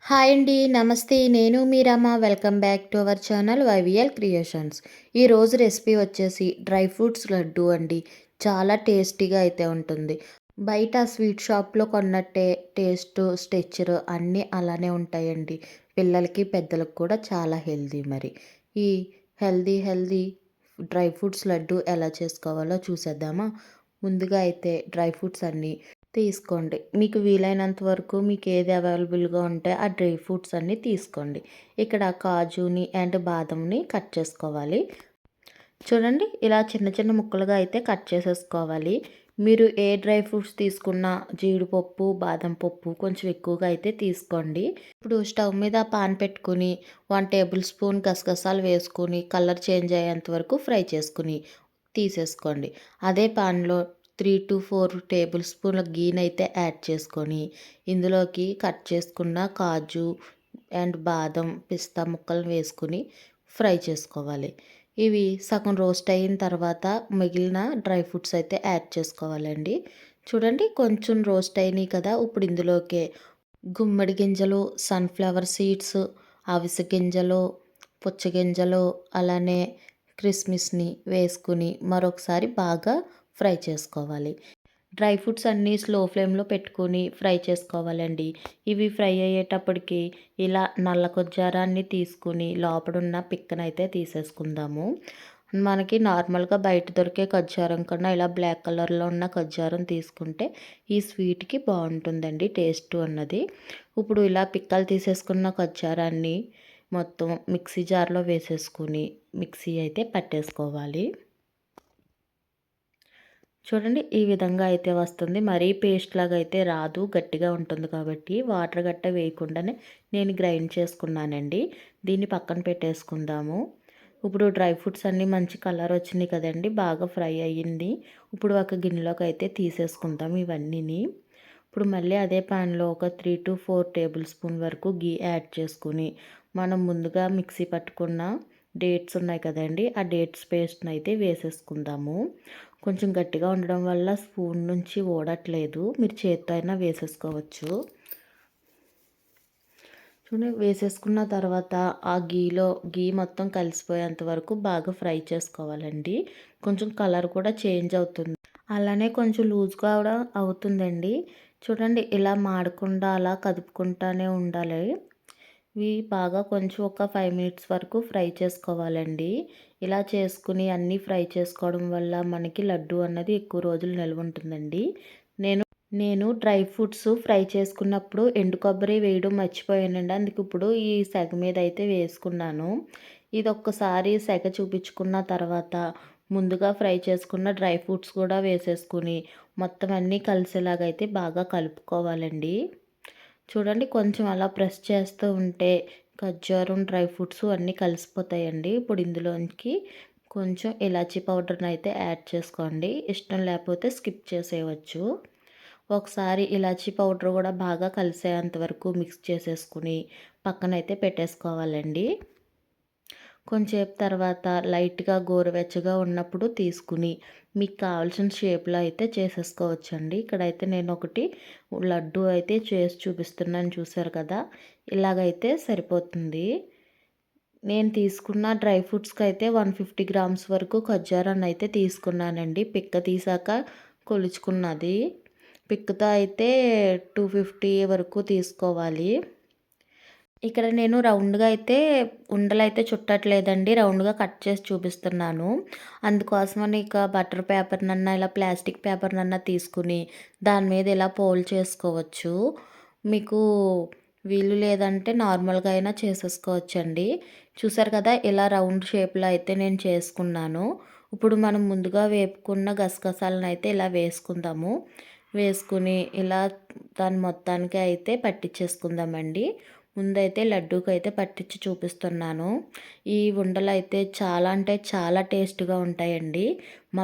Hi అండి. నమస్తే. నేను మీ Rama. Welcome back to our channel YVL creations. ఈరోజు రెసిపీ వచ్చేసి డ్రై ఫ్రూట్స్ లడ్డు అండి. చాలా టేస్టీగా అయితే ఉంటుంది. బయట స్వీట్ షాప్‌లో కొన్నట్టే టేస్ట్, స్ట్రక్చర్ అన్నీ అలానే ఉంటాయండి. పిల్లలకి, పెద్దలకు కూడా చాలా హెల్తీ మరి. ఈ హెల్తీ డ్రై ఫ్రూట్స్ లడ్డు ఎలా చేసుకోవాలో చూసేద్దామా? ముందుగా అయితే డ్రై ఫ్రూట్స్ అన్నీ తీసుకోండి. మీకు వీలైనంత వరకు మీకు ఏది అవైలబుల్‌గా ఉంటే ఆ డ్రై ఫ్రూట్స్ అన్నీ తీసుకోండి. ఇక్కడ కాజుని అండ్ బాదంని కట్ చేసుకోవాలి. చూడండి ఇలా చిన్న చిన్న ముక్కలుగా అయితే కట్ చేసేసుకోవాలి. మీరు ఏ డ్రై ఫ్రూట్స్ తీసుకున్నా జీడిపప్పు, బాదం పప్పు కొంచెం ఎక్కువగా అయితే తీసుకోండి. ఇప్పుడు స్టవ్ మీద పాన్ పెట్టుకొని 1 టేబుల్ స్పూన్ గసగసాలు వేసుకొని కలర్ చేంజ్ అయ్యేంత వరకు ఫ్రై చేసుకుని తీసేసుకోండి. అదే పాన్‌లో 3-4 టేబుల్ స్పూన్ల గీనైతే యాడ్ చేసుకొని ఇందులోకి కట్ చేసుకున్న కాజు అండ్ బాదం, పిస్తా ముక్కలు వేసుకుని ఫ్రై చేసుకోవాలి. ఇవి సగం రోస్ట్ అయిన తర్వాత మిగిలిన డ్రై ఫ్రూట్స్ అయితే యాడ్ చేసుకోవాలండి. చూడండి కొంచెం రోస్ట్ అయినాయి కదా! ఇప్పుడు ఇందులోకే గుమ్మడి గింజలు, సన్‌ఫ్లవర్ సీడ్స్, అవిసె గింజలు, పుచ్చగింజలు అలానే కిస్మిస్‌ని వేసుకుని మరొకసారి బాగా ఫ్రై చేసుకోవాలి. డ్రై ఫ్రూట్స్ అన్నీ స్లో ఫ్లేమ్‌లో పెట్టుకొని ఫ్రై చేసుకోవాలండి. ఇవి ఫ్రై అయ్యేటప్పటికి ఇలా నల్ల కొజ్జారాన్ని తీసుకొని లోపడున్న పిక్కనైతే తీసేసుకుందాము. మనకి నార్మల్‌గా బయట దొరికే ఖర్జూరం కన్నా ఇలా బ్లాక్ కలర్‌లో ఉన్న ఖర్జూరం తీసుకుంటే ఈ స్వీట్‌కి బాగుంటుందండి టేస్ట్ అన్నది. ఇప్పుడు ఇలా పిక్కలు తీసేసుకున్న ఖర్జూరాన్ని మొత్తం మిక్సీ జార్‌లో వేసేసుకొని మిక్సీ అయితే పట్టేసుకోవాలి. చూడండి ఈ విధంగా అయితే వస్తుంది. మరీ పేస్ట్ లాగా అయితే రాదు. గట్టిగా ఉంటుంది కాబట్టి వాటర్ గట్ట వేయకుండానే నేను గ్రైండ్ చేసుకున్నానండి. దీన్ని పక్కన పెట్టేసుకుందాము. ఇప్పుడు డ్రై ఫ్రూట్స్ అన్నీ మంచి కలర్ వచ్చినాయి కదండీ! బాగా ఫ్రై అయ్యింది. ఇప్పుడు ఒక గిన్నెలోకి అయితే తీసేసుకుందాం ఇవన్నీని. ఇప్పుడు మళ్ళీ అదే పాన్‌లో ఒక 3-4 టేబుల్ స్పూన్ వరకు గీ యాడ్ చేసుకొని మనం ముందుగా మిక్సీ పట్టుకున్న డేట్స్ ఉన్నాయి కదండీ! ఆ డేట్స్ పేస్ట్‌ని అయితే వేసేసుకుందాము. కొంచెం గట్టిగా ఉండడం వల్ల స్పూన్ నుంచి ఊడట్లేదు. మీరు చేత్తో అయినా వేసేసుకోవచ్చు. చూడండి వేసేసుకున్న తర్వాత ఆ గీ మొత్తం కలిసిపోయేంత వరకు బాగా ఫ్రై చేసుకోవాలండి. కొంచెం కలర్ కూడా చేంజ్ అవుతుంది. అలానే కొంచెం లూజ్‌గా కూడా అవుతుందండి. చూడండి ఇలా మాడకుండా అలా కదుపుకుంటానే ఉండాలి. ఇవి బాగా కొంచెం ఒక 5 మినిట్స్ వరకు ఫ్రై చేసుకోవాలండి. ఇలా చేసుకుని అన్నీ ఫ్రై చేసుకోవడం వల్ల మనకి లడ్డు అన్నది ఎక్కువ రోజులు నిల్వ ఉంటుందండి. నేను నేను డ్రై ఫ్రూట్స్ ఫ్రై చేసుకున్నప్పుడు ఎండు కొబ్బరి వేయడం మర్చిపోయానండి. అందుకు ఇప్పుడు ఈ సెగ మీద అయితే వేసుకున్నాను. ఇది ఒక్కసారి సెగ చూపించుకున్న తర్వాత ముందుగా ఫ్రై చేసుకున్న డ్రై ఫ్రూట్స్ కూడా వేసేసుకుని మొత్తం అన్నీ కలిసేలాగైతే బాగా కలుపుకోవాలండి. చూడండి కొంచెం అలా ప్రెస్ చేస్తూ ఉంటే ఖర్జూరం, డ్రై ఫ్రూట్స్ అన్నీ కలిసిపోతాయండి. ఇప్పుడు ఇందులోనికి కొంచెం ఇలాచీ పౌడర్ని అయితే యాడ్ చేసుకోండి. ఇష్టం లేకపోతే స్కిప్ చేసేయవచ్చు. ఒకసారి ఇలాచీ పౌడర్ కూడా బాగా కలిసేంత వరకు మిక్స్ చేసేసుకుని పక్కనైతే పెట్టేసుకోవాలండి. కొంచెంసేపు తర్వాత లైట్‌గా గోరువెచ్చగా ఉన్నప్పుడు తీసుకుని మీకు కావాల్సిన షేప్‌లో అయితే చేసేసుకోవచ్చండి. ఇక్కడైతే నేను ఒకటి లడ్డు అయితే చేసి చూపిస్తున్నాను చూసారు కదా! ఇలాగైతే సరిపోతుంది. నేను తీసుకున్న డ్రై ఫ్రూట్స్‌కి అయితే 150 గ్రామ్స్ వరకు ఖర్జూరాన్ని అయితే తీసుకున్నానండి. పిక్క తీసాక కొలుచుకున్నది. పిక్కతో అయితే 250 వరకు తీసుకోవాలి. ఇక్కడ నేను రౌండ్‌గా అయితే ఉండలైతే చుట్టట్లేదండి. రౌండ్‌గా కట్ చేసి చూపిస్తున్నాను. అందుకోసమని ఇక బటర్ పేపర్‌నన్నా ఇలా ప్లాస్టిక్ పేపర్‌నన్నా తీసుకుని దాని మీద ఇలా ఫోల్డ్ చేసుకోవచ్చు. మీకు వీలు లేదంటే నార్మల్‌గా అయినా చేసేసుకోవచ్చండి. చూసారు కదా! ఇలా రౌండ్ షేప్‌లో అయితే నేను చేసుకున్నాను. ఇప్పుడు మనం ముందుగా వేపుకున్న గసగసాలనైతే ఇలా వేసుకుందాము. వేసుకుని ఇలా దాని మొత్తానికి అయితే పట్టించేసుకుందామండి. ముందైతే లడ్డూకైతే పట్టించి చూపిస్తున్నాను. ఈ ఉండలైతే చాలా అంటే చాలా టేస్ట్‌గా ఉంటాయండి. మా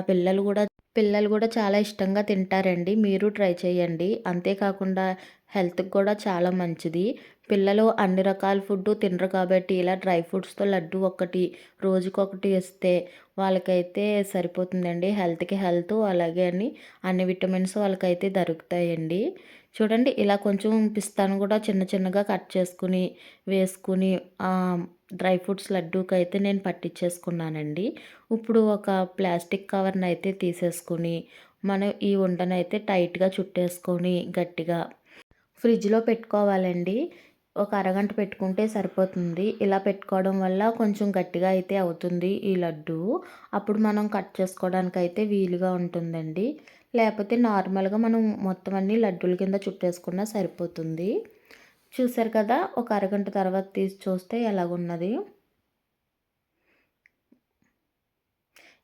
పిల్లలు కూడా చాలా ఇష్టంగా తింటారండి. మీరు ట్రై చేయండి. అంతేకాకుండా హెల్త్‌కి కూడా చాలా మంచిది. పిల్లలు అన్ని రకాల ఫుడ్డు తినరు కాబట్టి ఇలా డ్రై ఫ్రూట్స్‌తో లడ్డు ఒకటి రోజుకొకటి ఇస్తే వాళ్ళకైతే సరిపోతుందండి. హెల్త్‌కి హెల్త్ అలాగే అన్ని విటమిన్స్ వాళ్ళకైతే దొరుకుతాయండి. చూడండి ఇలా కొంచెం పిస్తాను కూడా చిన్న చిన్నగా కట్ చేసుకొని, వేసుకొని డ్రై ఫ్రూట్స్ లడ్డూకైతే నేను పట్టించేసుకున్నానండి. ఇప్పుడు ఒక ప్లాస్టిక్ కవర్‌నైతే తీసేసుకొని, మనం ఈ ఉండనైతే టైట్‌గా చుట్టేసుకొని గట్టిగా ఫ్రిడ్జ్‌లో పెట్టుకోవాలండి. ఒక అరగంట పెట్టుకుంటే సరిపోతుంది. ఇలా పెట్టుకోవడం వల్ల కొంచెం గట్టిగా అయితే అవుతుంది ఈ లడ్డూ. అప్పుడు మనం కట్ చేసుకోవడానికైతే వీలుగా ఉంటుందండి. లేపోతే నార్మల్‌గా మనం మొత్తం అన్నీ లడ్డూల కింద చుట్టేసుకున్నా సరిపోతుంది. చూసారు కదా! ఒక అరగంట తర్వాత తీసి చూస్తే ఎలాగున్నది.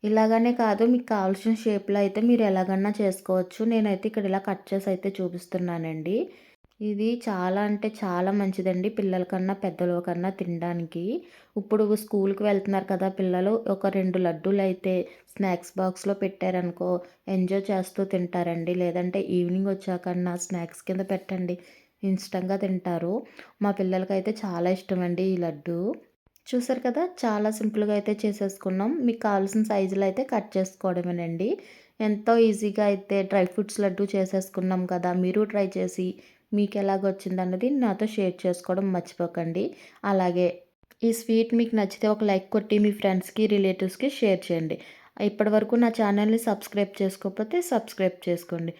ఇలాగనే కాదు మీకు కావాల్సిన షేప్‌లో అయితే మీరు ఎలాగన్నా చేసుకోవచ్చు. నేనైతే ఇక్కడ ఇలా కట్ చేసి అయితే చూపిస్తున్నానండి. ఇది చాలా అంటే చాలా మంచిదండి. పిల్లల కన్నా, పెద్దల కన్నా తినడానికి. ఇప్పుడు స్కూలుకి వెళ్తున్నారు కదా పిల్లలు. ఒక 2 లడ్డూలైతే స్నాక్స్ బాక్స్‌లో పెట్టారనుకో ఎంజాయ్ చేస్తూ తింటారండి. లేదంటే ఈవినింగ్ వచ్చాకన్నా స్నాక్స్ కింద పెట్టండి. ఇష్టంగా తింటారు. మా పిల్లలకైతే చాలా ఇష్టమండి ఈ లడ్డూ. చూసారు కదా! చాలా సింపుల్‌గా అయితే చేసేసుకున్నాం. మీకు కావాల్సిన సైజులో అయితే కట్ చేసుకోవడమేనండి. ఎంతో ఈజీగా అయితే డ్రై ఫ్రూట్స్ లడ్డు చేసేసుకున్నాం కదా! మీరు ట్రై చేసి మీకెలాగొచ్చిందన్నది నాతో షేర్ చేసుకోవడం మర్చిపోకండి. అలాగే ఈ స్వీట్ మీకు నచ్చితే ఒక లైక్ కొట్టి మీ ఫ్రెండ్స్‌కి, రిలేటివ్స్‌కి షేర్ చేయండి. ఇప్పటివరకు నా ఛానల్‌ని సబ్స్క్రైబ్ చేసుకోకపోతే సబ్స్క్రైబ్ చేసుకోండి.